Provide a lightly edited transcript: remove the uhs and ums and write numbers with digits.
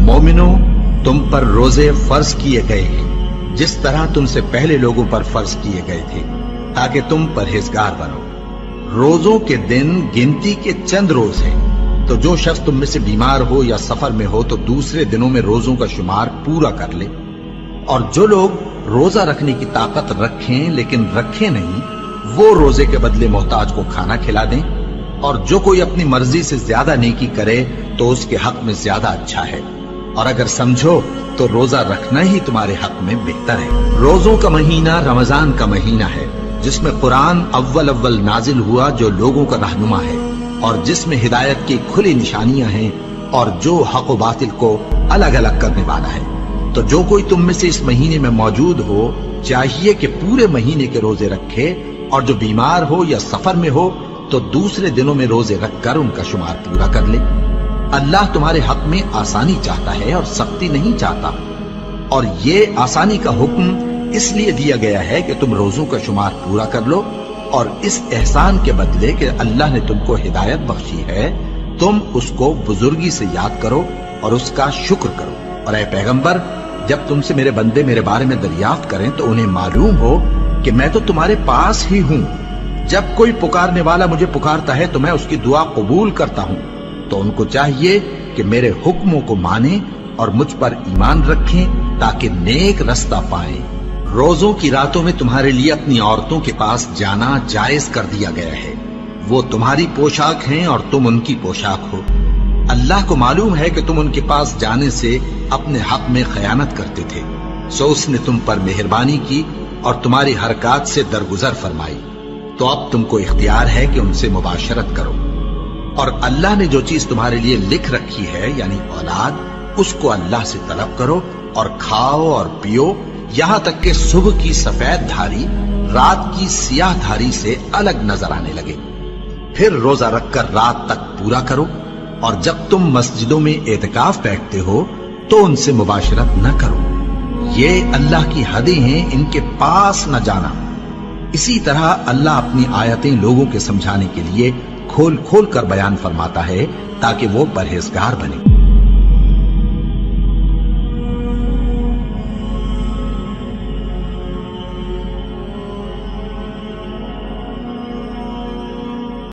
मोमिनो, तुम पर रोजे फर्ज किए गए हैं जिस तरह तुमसे पहले लोगों पर फर्ज किए गए थे, ताकि तुम परहेजगार बनो। रोजों के दिन गिनती के चंद रोज हैं, तो जो शख्स तुम में से बीमार हो या सफर में हो तो दूसरे दिनों में रोजों का शुमार पूरा कर ले। और जो लोग रोजा रखने की ताकत रखें लेकिन रखें नहीं, वो रोजे के बदले मोहताज को खाना खिला दें। और जो कोई अपनी मर्जी से ज्यादा नेकी करे तो उसके हक में ज्यादा अच्छा है। और अगर समझो तो रोजा रखना ही तुम्हारे हक में बेहतर है। रोजों का महीना रमजान का महीना है, जिसमें कुरान अव्वल नाजिल हुआ, जो लोगों का रहनुमा है और जिसमें हिदायत की खुली निशानियां हैं और जो हक व बातिल को अलग अलग करने वाला है। तो जो कोई तुम में से इस महीने में मौजूद हो, चाहिए कि पूरे महीने के रोजे रखे, और जो बीमार हो या सफर में हो तो दूसरे दिनों में रोजे रखकर उनका शुमार पूरा कर ले। अल्लाह तुम्हारे हक में आसानी चाहता है और सख्ती नहीं चाहता। और ये आसानी का हुक्म इसलिए दिया गया है कि तुम रोजों का शुमार पूरा कर लो, और इस एहसान के बदले कि अल्लाह ने तुमको हिदायत बख्शी है, तुम उसको बुजुर्गी से याद करो और उसका शुक्र करो। और ऐ पैगंबर, जब तुमसे मेरे बंदे मेरे बारे में दरियाफ्त करें तो उन्हें मालूम हो कि मैं तो तुम्हारे पास ही हूं। जब कोई पुकारने वाला मुझे पुकारता है तो मैं उसकी दुआ कबूल करता हूं। तो उनको चाहिए कि मेरे हुक्मों को माने और मुझ पर ईमान रखें, ताकि नेक रास्ता पाएं। रोजों की रातों में तुम्हारे लिए अपनी औरतों के पास जाना जायज कर दिया गया है। वो तुम्हारी पोशाक हैं और तुम उनकी पोशाक हो। अल्लाह को मालूम है कि तुम उनके पास जाने से अपने हक में खयानत करते थे, सो उसने तुम पर मेहरबानी की और तुम्हारी हरकत से दरगुजर फरमाई। तो अब तुमको इख्तियार है कि उनसे मुबाशरत करो। और अल्लाह ने जो चीज तुम्हारे लिए लिख रखी है, यानी औलाद, उसको अल्लाह से तलब करो और खाओ और पियो, यहां तक कि सुबह की सफेद धारी रात की सियाह धारी से अलग नजर आने लगे। फिर रोजा रखकर रात तक पूरा करो। और जब तुम मस्जिदों में एतकाफ बैठते हो तो उनसे मुबाशरत न करो। ये अल्लाह की हदें हैं, इनके पास न जाना। इसी तरह अल्लाह अपनी आयतें लोगों के समझाने के लिए खोल खोल कर बयान फरमाता है, ताकि वो परहेजगार बने।